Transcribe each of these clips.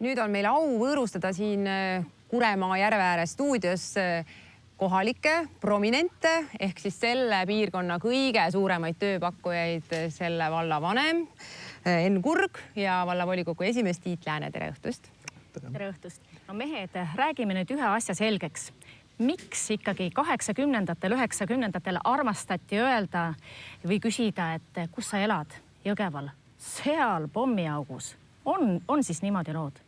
Nüüd on meil au võõrustada siin Kuremaa Järveääre stuudios kohalikke prominente ehk siis selle piirkonna kõige suuremaid tööpakkujaid selle valla vanem Enn Kurg ja vallavolikogu esimees Tiit Lääne. Tere õhtust! Tere õhtust! No mehed, räägime nüüd ühe asja selgeks. Miks ikkagi 80-ndatel, 90-ndatel armastati öelda või küsida, et kus sa elad? Jõgeval. Seal pommiaugus. On siis niimoodi lood?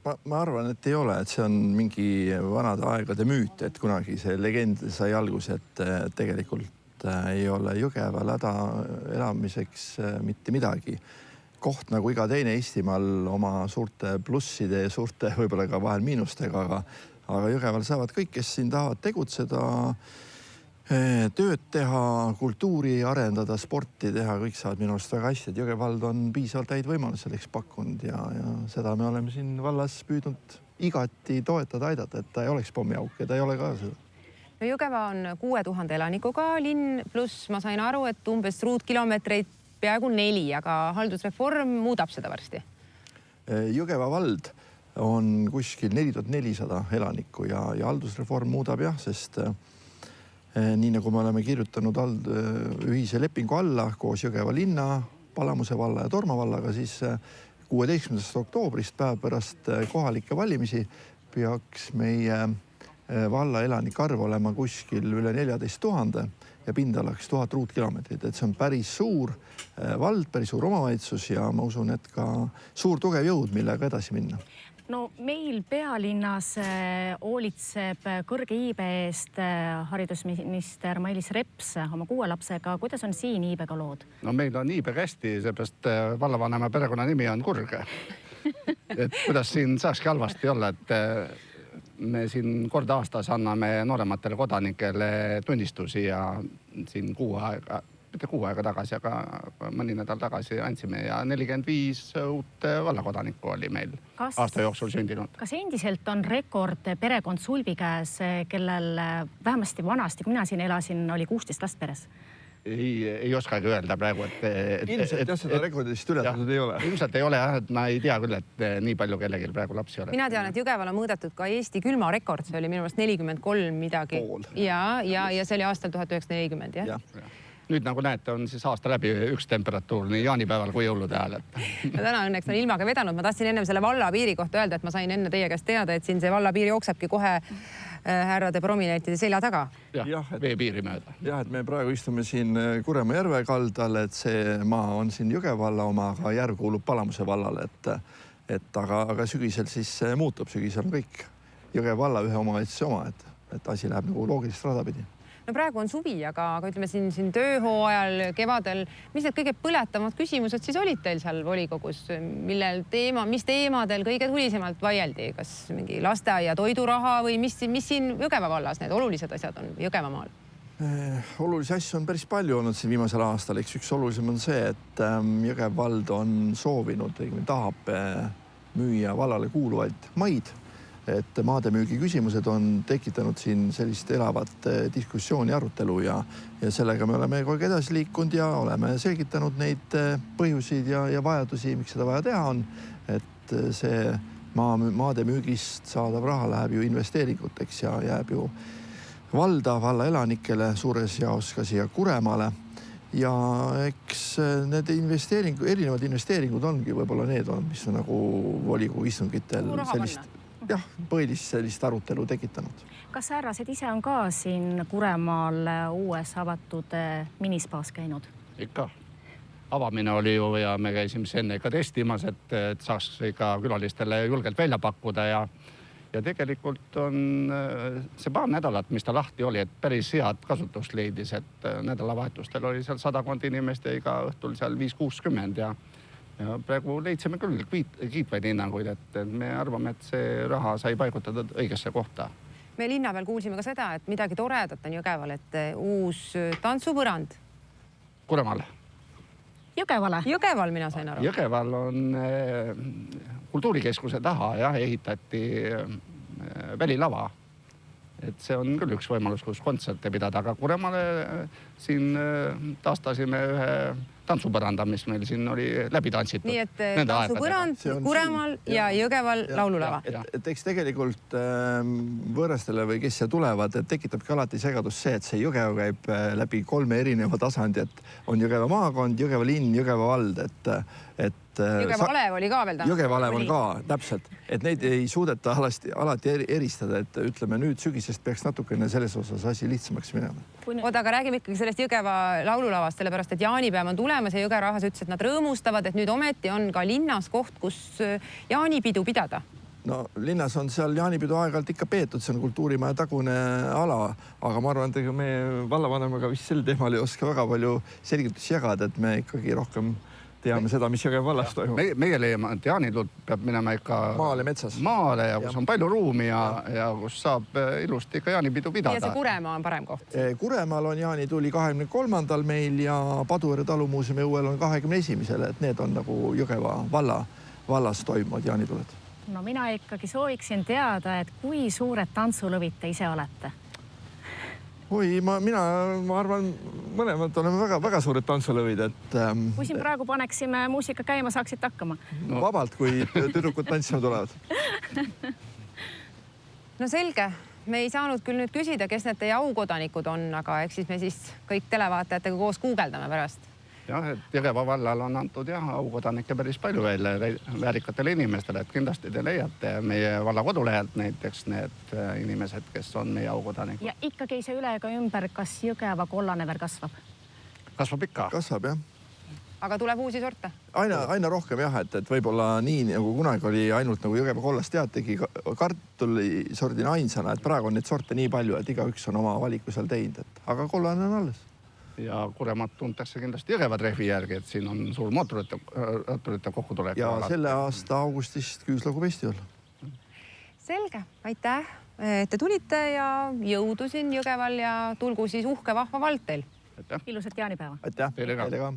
Ma arvan, et ei ole, et see on mingi vanade aegade müüt, et kunagi see legend sai alguse, et tegelikult ei ole Jõgeval häda elamiseks mitte midagi. Koht nagu iga teine Eestimaal oma suurte plusside ja suurte võib-olla ka vahel miinustega, aga Jõgeval saavad kõik, kes siin tahavad tegutseda, tööd teha, kultuuri arendada, sporti teha, kõik saavad minu arust väga hästi, et Jõgevald on piisavalt häid võimalusi selleks pakkunud ja seda me oleme siin vallas püüdnud igati toetada, aidata, et ta ei oleks pommiauk ja ta ei ole ka seda. No Jõgeva on 6000 elanikuga linn, pluss ma sain aru, et umbes ruutkilomeetreid peaaegu 4, aga haldusreform muudab seda varsti. Jõgeva vald on kuskil 4400 elanikku ja haldusreform muudab jah, sest nii nagu me oleme kirjutanud ühise lepingu alla koos Jõgeva linna, Palamuse valla ja Torma vallaga, siis 16. oktoobrist päev pärast kohalikke valimisi peaks meie valla elanike arv olema kuskil üle 14 000 ja pindalaks 1000 ruutkilomeetrit. Et see on päris suur vald, päris suur omavalitsus ja ma usun, et ka suur tugev jõud, millega edasi minna. No meil pealinnas hoolitseb kõrge iibe eest haridusminister Mailis Reps oma 6 lapsega. Kuidas on siin iibega lood? No meil on iibega hästi, seepärast vallavanema perekonna nimi on Kurg. Et kuidas siin saakski halvasti olla, et me siin kord aastas anname noorematele kodanikele tunnistusi ja siin 6 aega tagasi, aga mõni nädal tagasi andsime ja 45 uut vallakodanikku oli meil aasta jooksul sündinud. Kas endiselt on rekord perekond Sulbi käes, kellel vähemasti vanasti, kui mina siin elasin, oli 16 last peres? Ei oskagi öelda praegu, et ilmselt jah, seda rekordist ületatud ei ole. Ilmselt ei ole, et ma ei tea küll, et nii palju kellelgi praegu lapsi ole. Mina tean, et Jõgeval on mõõdetud ka Eesti külmarekord, see oli minu arust 43 midagi. Ja see oli aastal 1940, jah? Nüüd nagu näete, on siis aasta läbi üks temperatuur nii jaanipäeval kui jõulude ajal. Täna õnneks on ilmaga vedanud. Ma tahtsin ennem selle valla piiri kohta öelda, et ma sain enne teie käest teada, et siin see valla piir jooksebki kohe härrade prominentide selja taga. Jah, veepiiri mööda. Jah, et me praegu istume siin Kuremaa järve kaldal, et see maa on siin Jõgevalla oma, aga järv kuulub Palamuse vallale, aga sügisel siis muutub, sügisel on kõik Jõgevalla ühe omavalitsuse oma, et asi läheb nagu loogilist rada pidi. No praegu on suvi, aga ütleme siin tööhooajal, kevadel, mis need kõige põletavamad küsimused siis olid teil seal volikogus, mis teemadel kõige tulisemalt vaieldi, kas mingi lasteaia toiduraha või mis siin Jõgeva vallas need olulised asjad on Jõgevamaal? Olulisi asju on päris palju olnud siin viimasel aastal, eks üks olulisem on see, et Jõgeva vald on soovinud, tahab müüa vallale kuuluvaid maid. Et maademüügi küsimused on tekitanud siin sellist elavat diskussiooni arutelu ja sellega me oleme kogu aeg edasi liikunud ja oleme selgitanud neid põhjusid ja vajadusi, miks seda vaja teha on. Et see maademüügist saadav raha läheb ju investeeringuteks ja jääb ju valla elanikele suures jaos ka siia Kuremaale. Ja eks need erinevad investeeringud ongi võib-olla need on, mis on nagu volikogu istungitel sellist põhilist sellist arutelu tekitanud. Kas härrased ise on ka siin Kuremaal uues avatud minispaas käinud? Ikka. Avamine oli ju ja me käisime enne ikka testimas, et saaks ikka külalistele julgelt välja pakkuda ja tegelikult on see paar nädalat, mis ta lahti oli, et päris head kasutust leidis, et nädalavahetustel oli seal 100 inimest ja iga õhtul seal 5-60 ja praegu leidsime küll kiitvaid hinnanguid, et me arvame, et see raha sai paigutada õigesse kohta. Me linna peal kuulsime ka seda, et midagi toredat on Jõgeval, et uus tantsupõrand. Kuremaal. Jõgevale? Jõgeval mina sain aru. Jõgeval on kultuurikeskuse taha ehitati välilava. Et see on küll üks võimalus, kus kontserte pidada, aga Kuremaale siin taastasime ühe tantsupõranda, mis meil siin oli läbi tantsitud. nii et tantsupõrand Kuremaal ja Jõgeval laululava. Et eks tegelikult võõrastele või kes siia tulevad, et tekitabki alati segadus see, et see Jõgeva käib läbi 3 erineva tasandi, et on Jõgeva maakond, Jõgeva linn, Jõgeva vald, et Jõgeva alev oli ka veel. Jõgeva alev on ka, täpselt. Et neid ei suudeta alati eristada, et ütleme nüüd sügisest peaks natukene selles osas asi lihtsamaks minema. Oota, aga räägime ikkagi sellest Jõgeva laululavast, sellepärast et jaanipäev on tulemas ja Jõgeva rahvas ütles, et nad rõõmustavad, et nüüd ometi on ka linnas koht, kus jaanipidu pidada. No linnas on seal jaanipidu aeg-ajalt ikka peetud, see on kultuurimaja tagune ala, aga ma arvan, et me vallavanemaga vist sel teemal ei oska väga palju selgitusi jagada, et me ikkagi rohkem teame seda, mis Jõgeva vallas toimub. Meie leiame, et jaanitud peab minema ikka maale ja kus on palju ruumi ja kus saab ilusti ikka jaanipidu pidada. Ja see Kuremaa on parem koht. Kuremaal on jaanituli 23. meil ja Paduvere talumuuseumi õuel on 21. Et need on nagu Jõgeva vallas toimuvad jaanituled. No mina ikkagi sooviksin teada, et kui suured tantsulõvid te ise olete? Oi, ma arvan, mõlemad oleme väga suured tantsulõvid, et... Kui siin praegu paneksime muusika käima, saaksid hakkama? No, vabalt, kui tüdrukud tantsima tulevad. No selge. Me ei saanud küll nüüd küsida, kes need teie aukodanikud on, aga eks siis me siis kõik televaatajatega koos guugeldame pärast. Jah, et Jõgeva vallal on antud aukodanikke päris palju välja väärikatele inimestele, et kindlasti te leiate meie valla kodulehelt näiteks need inimesed, kes on meie aukodanikud. Ja ikkagi ei see üle ega ümber, kas Jõgeva kollane veel kasvab? Kasvab ikka. Kasvab, jah. Aga tuleb uusi sorte? Aina rohkem jah, et võib-olla nii nagu kunagi oli ainult nagu Jõgeva kollast tegi kartuli sordina ainsana, et praegu on neid sorte nii palju, et igaüks on oma valiku seal teinud, aga kollane on alles. Ja Kuremaad tuntakse kindlasti Jõgeva trehvi järgi, et siin on suur mootorite kokkutulek. Ja selle aasta augustist Küüslagu festival. Selge, aitäh, et te tulite ja jõudu siin Jõgeval ja tulgu siis uhke vahva vald teil. Ilusat jaanipäeva. Aitäh. Teile ka.